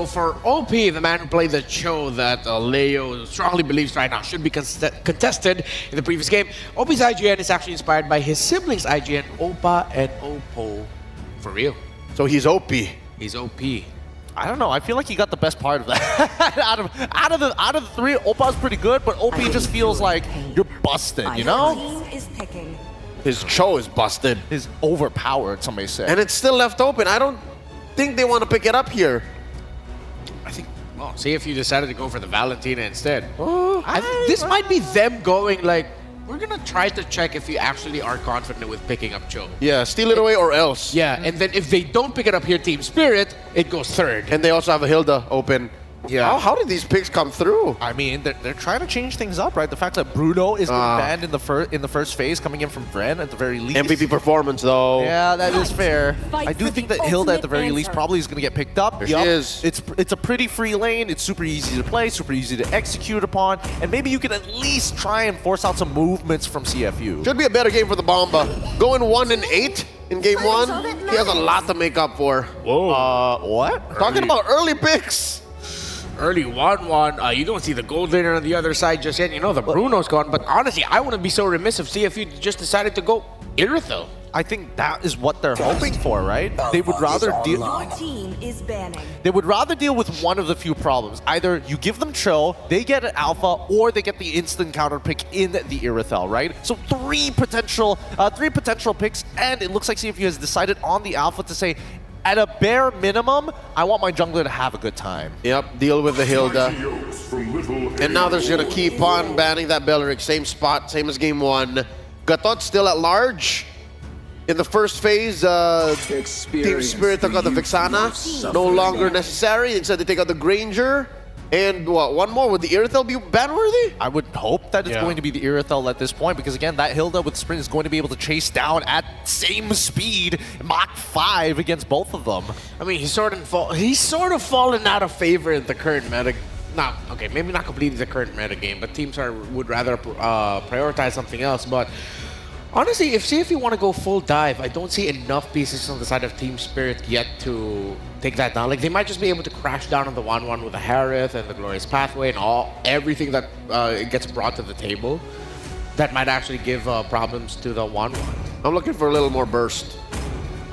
For OP, the man who played the show that Leo strongly believes right now should be contested in the previous game, OP's IGN is actually inspired by his siblings' IGN, Opa and Oppo. For real. So he's OP. He's OP. I don't know. I feel like he got the best part of that. out of the three, Opa's pretty good, but OP just feels like you're busted, you know? His Cho is busted. Is overpowered, some may say. And it's still left open. I don't think they want to pick it up here. I think, well, see if you decided to go for the Valentina instead. This might be them going like, we're going to try to check if you actually are confident with picking up Cho. Yeah, steal it away or else. Yeah, and then if they don't pick it up here, Team Spirit, it goes third. And they also have a Hilda open. Yeah. How did these picks come through? I mean, they're trying to change things up, right? The fact that Bruno is getting banned in the first phase, coming in from Vren at the very least. MVP performance, though. Yeah, that is fair. I do think that Hilda at the very least probably is going to get picked up. There she is. It's a pretty free lane. It's super easy to play, super easy to execute upon, and maybe you can at least try and force out some movements from CFU. Should be a better game for the Bomba. Going 1-8 in game 1, he has a lot to make up for. Whoa. What? Talking about early picks. Early 1-1, you don't see the gold laner on the other side just yet. You know, the Bruno's gone. But honestly, I wouldn't be so remiss if CFU just decided to go Irithel. I think that is what they're hoping for, right? They would rather deal. They would rather deal with one of the few problems. Either you give them Cho, they get an alpha, or they get the instant counter pick in the Irithel, right? So three potential picks, and it looks like CFU has decided on the alpha to say, at a bare minimum, I want my jungler to have a good time. Yep, deal with the Hilda. And now they're going to keep on banning that Belleric. Same spot, same as game 1. Gatot still at large. In the first phase, Team Spirit took out the Vexana. No longer necessary. Instead, they take out the Granger. And what, one more? Would the Irithel be ban-worthy? I would hope that it's going to be the Irithel at this point, because again, that Hilda with Sprint is going to be able to chase down at same speed, Mach 5 against both of them. I mean, he's sort of fallen out of favor in the current meta. No, okay, maybe not completely the current meta game, but teams would rather prioritize something else. But honestly, if CFU want to go full dive, I don't see enough pieces on the side of Team Spirit yet to take that down. Like, they might just be able to crash down on the 1-1 with the Harith and the Glorious Pathway and everything that gets brought to the table. That might actually give problems to the 1-1. I'm looking for a little more burst.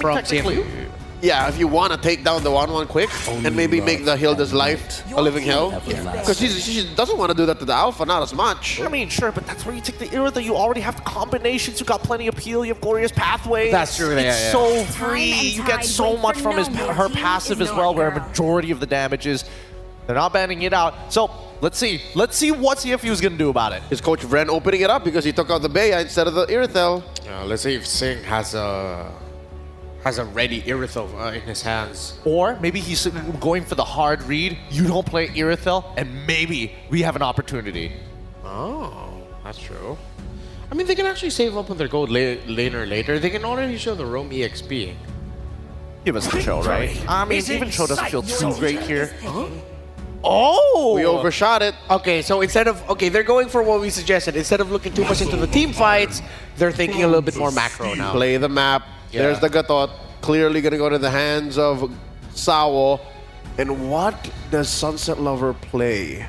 From CFU? Yeah, if you want to take down the 1-1 quick and maybe make the Hilda's life a living hell. Because she doesn't want to do that to the Alpha, not as much. I mean, sure, but that's where you take the Irithel. You already have the combinations. You got plenty of peel. You have Glorious Pathway. That's true. It's so free. You get so much from her passive as well, where a majority of the damage is. They're not banning it out. So let's see. Let's see what CFU is going to do about it. Is Coach Vren opening it up because he took out the Bea instead of the Irithel? Let's see if Singh has a ready Irithel in his hands. Or maybe he's going for the hard read. You don't play Irithel, and maybe we have an opportunity. Oh, that's true. I mean, they can actually save up on their gold laner later. They can already show the Roam EXP. Give us the Cho, right? I mean, even Cho doesn't feel too great here. Huh? Oh! We overshot it. Okay, so they're going for what we suggested. Instead of looking too much into the team fights, they're thinking a little bit more macro now. Play the map. Yeah. There's the Gatot. Clearly going to go to the hands of Sao. And what does Sunset Lover play?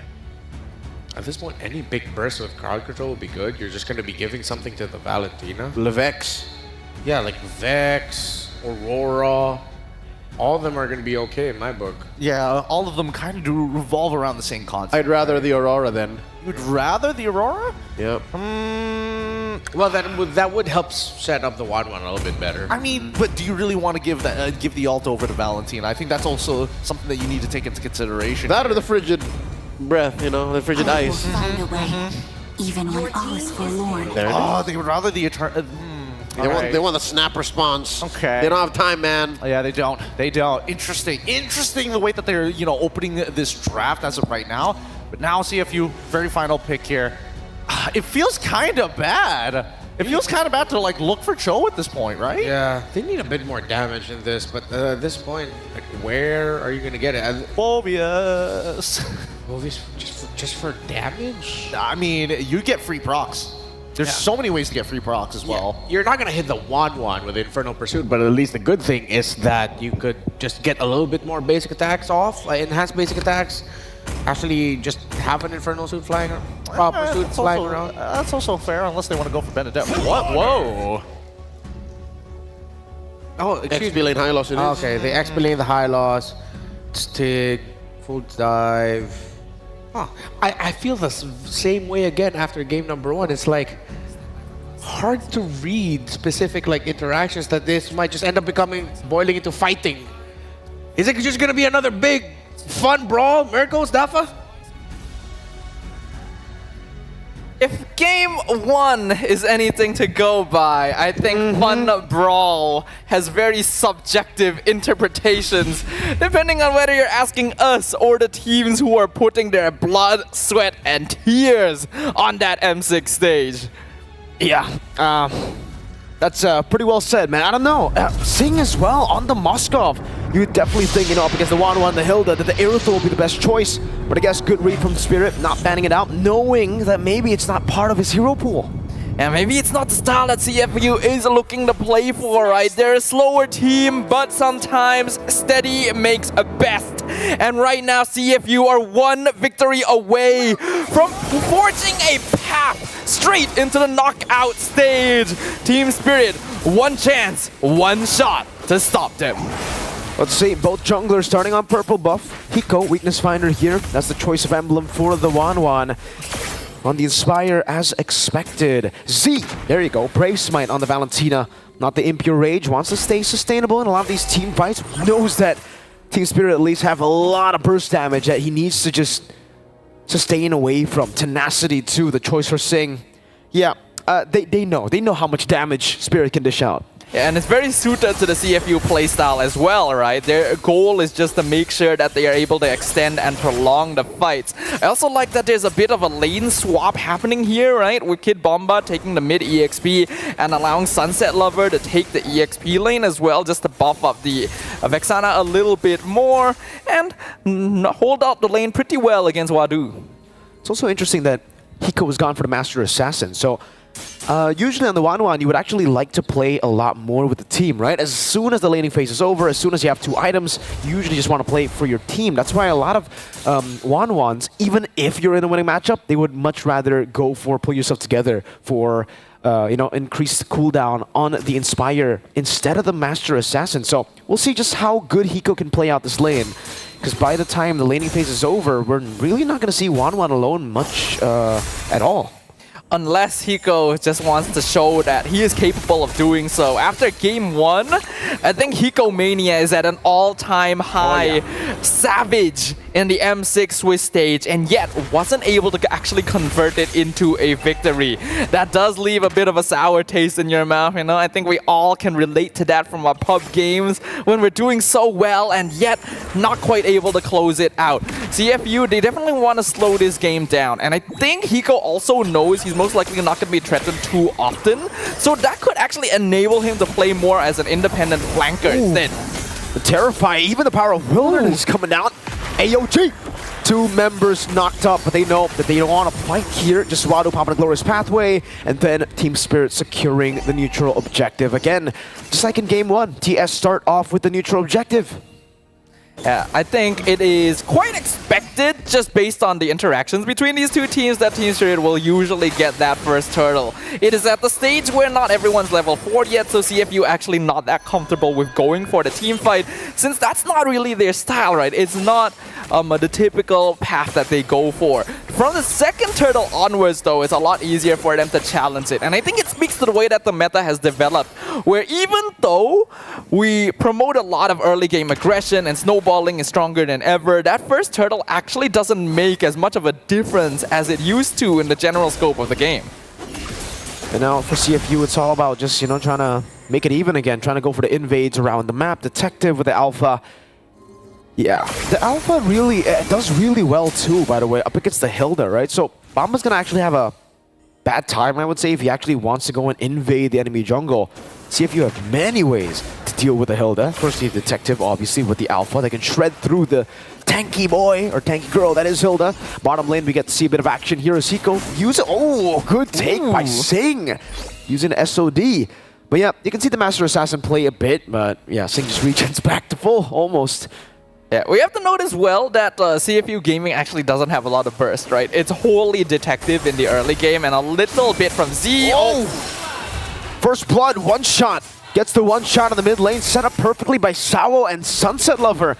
At this point, any big burst with crowd control would be good. You're just going to be giving something to the Valentina. Levex. Yeah, like Vex, Aurora. All of them are going to be okay in my book. Yeah, all of them kind of do revolve around the same concept. I'd rather the Aurora then. You'd rather the Aurora? Yep. Well, that would help set up the 1-1 a little bit better. I mean, but do you really want to give the ult over to Valentina? I think that's also something that you need to take into consideration. That or the frigid breath, you know, the frigid ice. Find a way, even when all is forlorn. Oh, they would rather the eternal. They want the snap response. Okay. They don't have time, man. Oh, yeah, they don't. They don't. Interesting the way that they're, opening this draft as of right now. But now CFU, very final pick here. It feels kind of bad. It feels kind of bad to look for Cho at this point, right? Yeah, they need a bit more damage in this, but at this point, like, where are you gonna get it? Phobias. Phobias just for damage? I mean, you get free procs. There's so many ways to get free procs as well. You're not going to hit the 1-1 with Infernal Pursuit, but at least the good thing is that you could just get a little bit more basic attacks off, enhanced basic attacks. Actually, just have an Infernal Suit flying around, Pursuit flying around. That's also fair, unless they want to go for Benedette. What? Whoa! Oh, excuse me. XP lane high loss it is. Okay, the XP lane, the high loss, Stig, full dive. Huh. I feel the same way again after game number 1. It's like hard to read specific like interactions that this might just end up boiling into fighting. Is it just gonna be another big fun brawl? Miracles, Dafa? If game 1 is anything to go by, I think fun brawl has very subjective interpretations, depending on whether you're asking us or the teams who are putting their blood, sweat, and tears on that M6 stage. Yeah, that's pretty well said, man. I don't know. Seeing as well on the Moskov, you would definitely think, up against the 1-1, the Hilda, that the Aerothor will be the best choice. But I guess good read from Spirit, not banning it out, knowing that maybe it's not part of his hero pool. And maybe it's not the style that CFU is looking to play for, right? They're a slower team, but sometimes steady makes a best. And right now, CFU are 1 victory away from forging a path straight into the knockout stage. Team Spirit, 1 chance, 1 shot to stop them. Let's see, both junglers starting on purple buff. Hiko, weakness finder here. That's the choice of emblem for the Wanwan. On the Inspire, as expected. Z, there you go. Brave Smite on the Valentina. Not the Impure Rage. Wants to stay sustainable in a lot of these team fights. Knows that Team Spirit at least have a lot of burst damage that he needs to just sustain away from. Tenacity too, the choice for Sing. Yeah, they know how much damage Spirit can dish out. Yeah, and it's very suited to the CFU playstyle as well, right? Their goal is just to make sure that they are able to extend and prolong the fights. I also like that there's a bit of a lane swap happening here, right? With Kid Bomba taking the mid EXP and allowing Sunset Lover to take the EXP lane as well, just to buff up the Vexana a little bit more and hold out the lane pretty well against Wadu. It's also interesting that Hiko was gone for the Master Assassin, so usually on the 1-1, you would actually like to play a lot more with the team, right? As soon as the laning phase is over, as soon as you have 2 items, you usually just want to play for your team. That's why a lot of 1-1s, even if you're in a winning matchup, they would much rather go for pull yourself together for increased cooldown on the Inspire instead of the Master Assassin. So we'll see just how good Hiko can play out this lane. Because by the time the laning phase is over, we're really not going to see 1-1 alone much at all. Unless Hiko just wants to show that he is capable of doing so. After game 1, I think Hiko Mania is at an all-time high. Savage in the M6 Swiss stage, and yet wasn't able to actually convert it into a victory. That does leave a bit of a sour taste in your mouth, I think we all can relate to that from our pub games when we're doing so well and yet not quite able to close it out. CFU, they definitely want to slow this game down, and I think Hiko also knows he's most likely not going to be threatened too often, so that could actually enable him to play more as an independent flanker instead. The Terrify, even the power of Wilderness coming out. AOG! 2 members knocked up, but they know that they don't want to fight here. Just Wadu popping a Glorious Pathway, and then Team Spirit securing the neutral objective. Again, just like in game 1, TS start off with the neutral objective. Yeah, I think it is quite expected, just based on the interactions between these 2 teams, that Team Spirit will usually get that first turtle. It is at the stage where not everyone's level 4 yet, so CFU actually not that comfortable with going for the team fight, since that's not really their style, right? It's not the typical path that they go for. From the second turtle onwards, though, it's a lot easier for them to challenge it. And I think it speaks to the way that the meta has developed, where even though we promote a lot of early game aggression and snowballing is stronger than ever, that first turtle actually doesn't make as much of a difference as it used to in the general scope of the game. And now for CFU, it's all about just, trying to make it even again, trying to go for the invades around the map. Detective with the Alpha. Yeah, the Alpha really does really well too, by the way, up against the Hilda, right? So Bomba's going to actually have a bad time, I would say, if he actually wants to go and invade the enemy jungle. CFU have many ways to deal with the Hilda. First, you have Detective, obviously, with the Alpha. They can shred through the tank tanky boy, or tanky girl, that is Hilda. Bottom lane, we get to see a bit of action here as Hiko use it. Oh, good take by Sing, using SOD. But yeah, you can see the Master Assassin play a bit, but yeah, Sing just reaches back to full, almost. Yeah, we have to note as well that CFU Gaming actually doesn't have a lot of burst, right? It's wholly detective in the early game and a little bit from Z. Oh! First blood, one shot. Gets the one shot on the mid lane, set up perfectly by Sawo and Sunset Lover.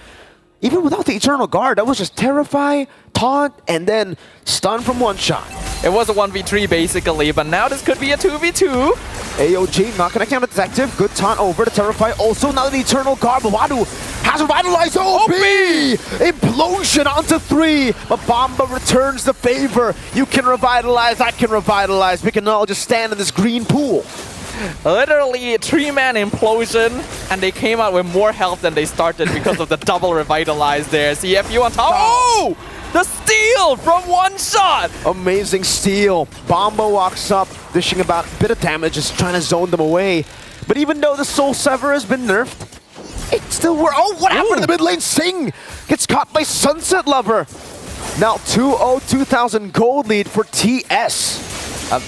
Even without the Eternal Guard, that was just Terrify, Taunt, and then stun from one shot. It was a 1v3 basically, but now this could be a 2v2. AOG not gonna count a detective. Good taunt over to Terrify. Also now the Eternal Guard. Wadu has revitalized OP! Implosion onto 3. But Bomba returns the favor. You can revitalize, I can revitalize. We can all just stand in this green pool. Literally 3-man implosion, and they came out with more health than they started because of the double revitalize there. CFU on top. Oh! The steal from one shot! Amazing steal. Bomba walks up, dishing about a bit of damage, just trying to zone them away. But even though the Soul Sever has been nerfed, it still works. Oh, what happened to the mid lane? Sing gets caught by Sunset Lover. Now 2-0, 2,000 gold lead for TS.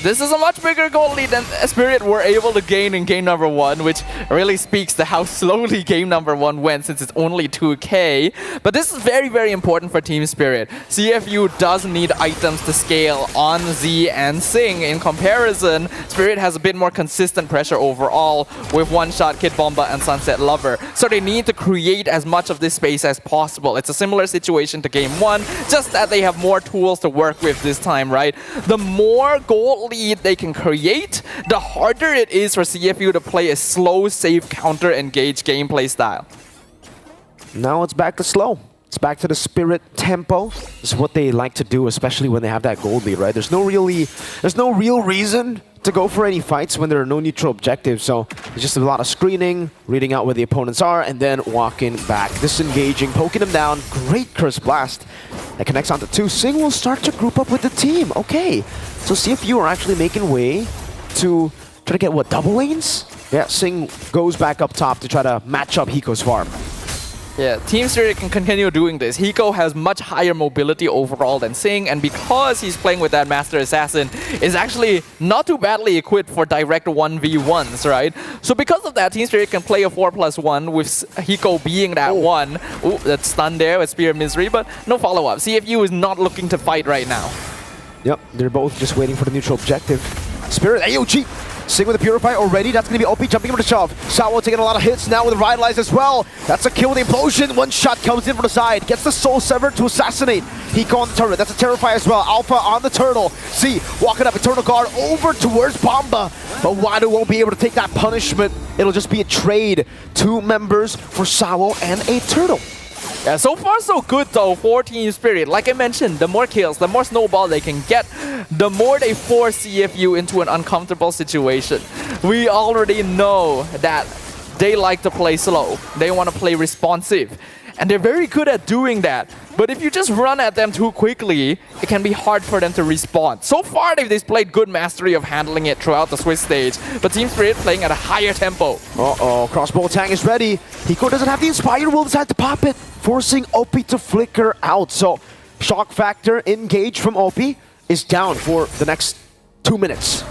This is a much bigger goal lead than Spirit were able to gain in game number 1, which really speaks to how slowly game number 1 went since it's only 2k. But this is very, very important for Team Spirit. CFU does need items to scale on Z and Sing. In comparison, Spirit has a bit more consistent pressure overall with one-shot Kid Bomba and Sunset Lover. So they need to create as much of this space as possible. It's a similar situation to game 1, just that they have more tools to work with this time, right? The more goal lead they can create, the harder it is for CFU to play a slow, safe, counter-engaged gameplay style. Now it's back to slow. It's back to the Spirit tempo. This is what they like to do, especially when they have that gold lead, right? There's no real reason to go for any fights when there are no neutral objectives. So it's just a lot of screening, reading out where the opponents are, and then walking back, disengaging, poking them down. Great Curse Blast. That connects onto 2. Sing will start to group up with the team. Okay. So CFU are actually making way to try to get, what, double lanes? Yeah, Sing goes back up top to try to match up Hiko's farm. Yeah, Team Spirit can continue doing this. Hiko has much higher mobility overall than Sing, and because he's playing with that Master Assassin, is actually not too badly equipped for direct 1v1s, right? So because of that, Team Spirit can play a 4+1 with Hiko being that one. Ooh, that stun there with Spear of Misery, but no follow-up. CFU is not looking to fight right now. Yep, they're both just waiting for the neutral objective. Spirit, AOG! Sing with the Purify already. That's going to be OP jumping over the shove. Sawo taking a lot of hits now with the Revitalize as well. That's a kill with the Implosion. One shot comes in from the side. Gets the Soul Sever to assassinate. Hiko on the turret. That's a Terrify as well. Alpha on the turtle. Z walking up. Eternal Guard over towards Bomba. But Wadu won't be able to take that punishment. It'll just be a trade. 2 members for Sawo and a turtle. Yeah, so far so good though for Team Spirit. Like I mentioned, the more kills, the more snowball they can get, the more they force CFU into an uncomfortable situation. We already know that they like to play slow. They want to play responsive. And they're very good at doing that. But if you just run at them too quickly, it can be hard for them to respond. So far, they've displayed good mastery of handling it throughout the Swiss stage. But Team Spirit playing at a higher tempo. Uh-oh, crossbow tang is ready. Hiko doesn't have the Inspire, will decide to pop it, forcing OP to flicker out. So, shock factor engage from OP is down for the next 2 minutes.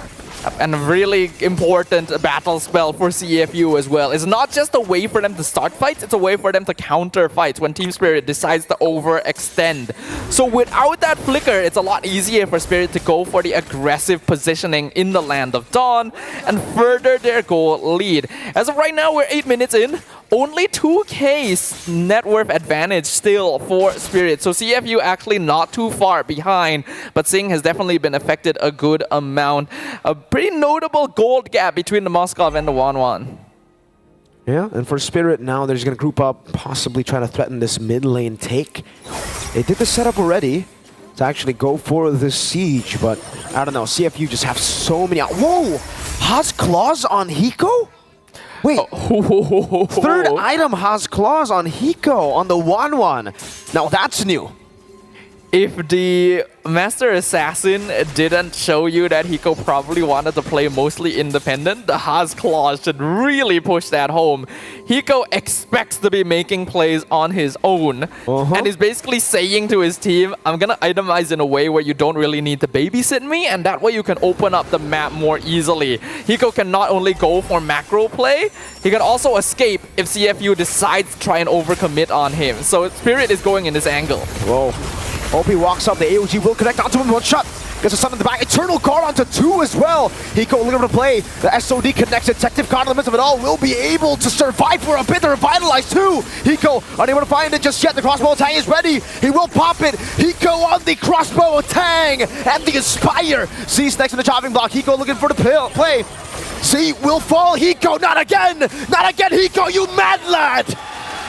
And a really important battle spell for CFU as well. It's not just a way for them to start fights, it's a way for them to counter fights when Team Spirit decides to overextend. So without that flicker, it's a lot easier for Spirit to go for the aggressive positioning in the Land of Dawn and further their goal lead. As of right now, we're 8 minutes in. Only 2k's net worth advantage still for Spirit. So CFU actually not too far behind, but Sing has definitely been affected a good amount. A pretty notable gold gap between the Moskov and the Wanwan. Yeah, and for Spirit now, they're just going to group up, possibly try to threaten this mid lane take. They did the setup already to actually go for the siege, but I don't know, CFU just have so many... Whoa! Haas Claws on Hiko? Wait, third item has claws on Hiko on the Wanwan. Now that's new. If the Master Assassin didn't show you that Hiko probably wanted to play mostly independent, the Haas Claws should really push that home. Hiko expects to be making plays on his own, and he's basically saying to his team, I'm gonna itemize in a way where you don't really need to babysit me, and that way you can open up the map more easily. Hiko can not only go for macro play, he can also escape if CFU decides to try and overcommit on him. So Spirit is going in this angle. Whoa. OP walks up, the AOG will connect onto him in one shot. Gets a stun in the back, Eternal Guard onto 2 as well. Hiko looking to play, the SOD connects, Detective caught in the midst of it all, will be able to survive for a bit, they're revitalized too. Hiko unable to find it just yet, the crossbow tang is ready, he will pop it. Hiko on the crossbow tang, and the Inspire. Z's next to the chopping block, Hiko looking for the play. Z will fall, Hiko, not again, Hiko, you mad lad.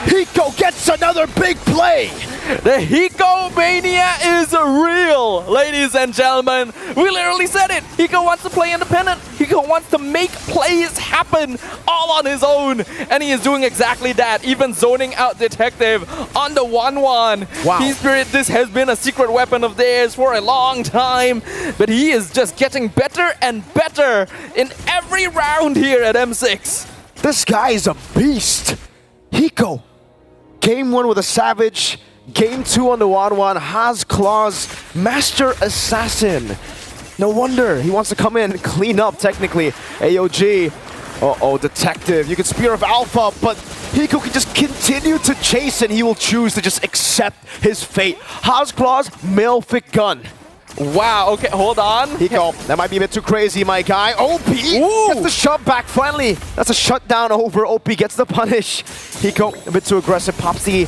Hiko gets another big play. The Hiko Mania is real, ladies and gentlemen. We literally said it. Hiko wants to play independent. Hiko wants to make plays happen all on his own. And he is doing exactly that, even zoning out Detective on the 1-1. Wow. Team Spirit, this has been a secret weapon of theirs for a long time. But he is just getting better and better in every round here at M6. This guy is a beast. Hiko. Game 1 with a Savage. Game 2 on the 1-1, Haas Claws, Master Assassin. No wonder he wants to come in and clean up technically. AOG, Detective. You can Spear of Alpha, but Hiko can just continue to chase and he will choose to just accept his fate. Haas Claws, Malefic Gun. Wow, okay, hold on. Hiko, that might be a bit too crazy, my guy. OP gets the shove back finally. That's a shutdown over. OP gets the punish. Hiko, a bit too aggressive, pops the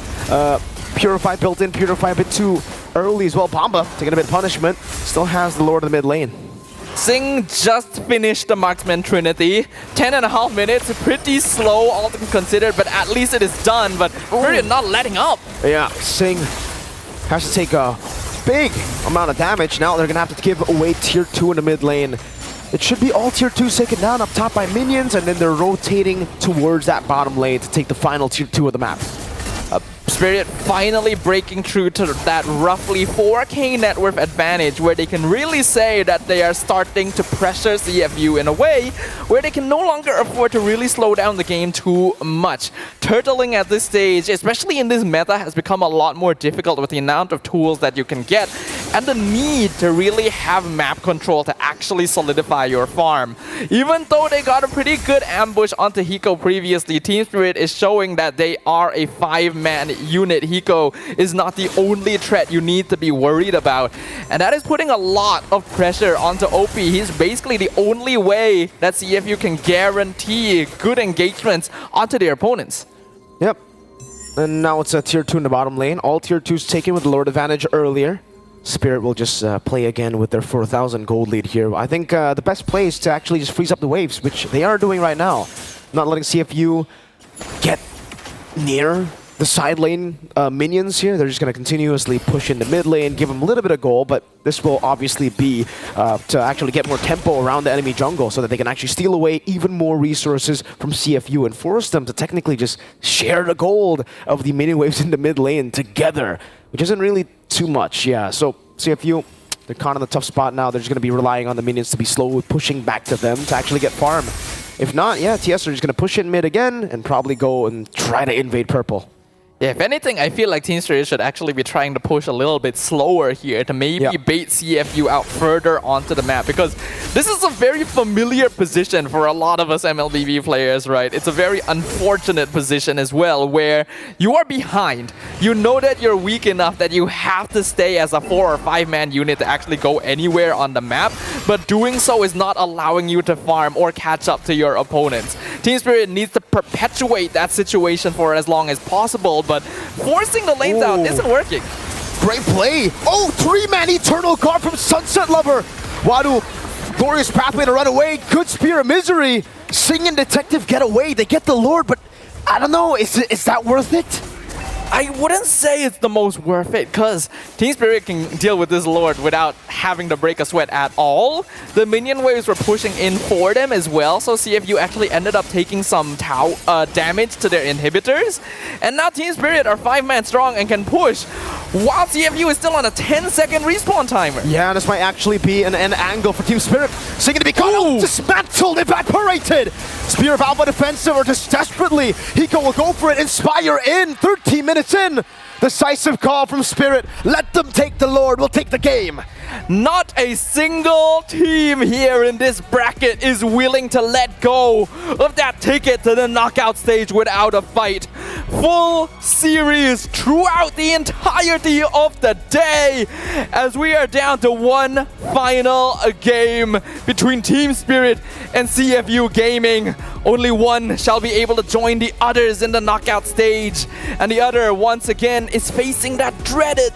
Purify built in, Purify a bit too early as well. Pamba taking a bit of punishment. Still has the Lord of the mid lane. Sing just finished the Marksman Trinity. 10.5 minutes, pretty slow all things considered, but at least it is done. But we're not letting up. Yeah, Sing has to take a big amount of damage. Now they're going to have to give away tier 2 in the mid lane. It should be all tier 2 taken down up top by minions, and then they're rotating towards that bottom lane to take the final tier 2 of the map. Spirit finally breaking through to that roughly 4k net worth advantage where they can really say that they are starting to pressure CFU in a way where they can no longer afford to really slow down the game too much. Turtling at this stage, especially in this meta, has become a lot more difficult with the amount of tools that you can get and the need to really have map control to actually solidify your farm. Even though they got a pretty good ambush onto Hiko previously, Team Spirit is showing that they are a 5-man unit. Hiko is not the only threat you need to be worried about, and that is putting a lot of pressure onto OP. He's basically the only way that CFU can guarantee good engagements onto their opponents. Yep. And now it's a tier 2 in the bottom lane. All tier 2s taken with the Lord advantage earlier. Spirit will just play again with their 4,000 gold lead here. I think the best play is to actually just freeze up the waves, which they are doing right now. Not letting CFU get near the side lane minions here. They're just going to continuously push in the mid lane, give them a little bit of goal, but this will obviously be to actually get more tempo around the enemy jungle so that they can actually steal away even more resources from CFU and force them to technically just share the gold of the minion waves in the mid lane together, which isn't really too much. Yeah, so CFU, they're caught in a tough spot now. They're just going to be relying on the minions to be slow, pushing back to them to actually get farm. If not, yeah, TS are just going to push in mid again and probably go and try to invade purple. Yeah, if anything, I feel like Team Spirit should actually be trying to push a little bit slower here to maybe bait CFU out further onto the map, because this is a very familiar position for a lot of us MLBB players, right? It's a very unfortunate position as well, where you are behind. You know that you're weak enough that you have to stay as a 4 or 5-man unit to actually go anywhere on the map, but doing so is not allowing you to farm or catch up to your opponents. Team Spirit needs to perpetuate that situation for as long as possible, but forcing the lanes out isn't working. Great play. Oh, 3-man Eternal Guard from Sunset Lover. Wadu, glorious pathway to run away. Good Spear of Misery. Sing and Detective get away. They get the Lord, but I don't know. Is that worth it? I wouldn't say it's the most worth it, because Team Spirit can deal with this Lord without having to break a sweat at all. The minion waves were pushing in for them as well, so CFU actually ended up taking some damage to their inhibitors. And now Team Spirit are 5-man strong and can push. while CFU is still on a 10-second respawn timer. Yeah, this might actually be an angle for Team Spirit. So going to be caught out, dismantled, evaporated. Spear of Alpha defensive, or just desperately, Hiko will go for it. Inspire in, 13 minutes in. Decisive call from Spirit. Let them take the Lord, we'll take the game. Not a single team here in this bracket is willing to let go of that ticket to the knockout stage without a fight. Full series throughout the entirety of the day, as we are down to one final game between Team Spirit and CFU Gaming. Only one shall be able to join the others in the knockout stage, and the other once again is facing that dreaded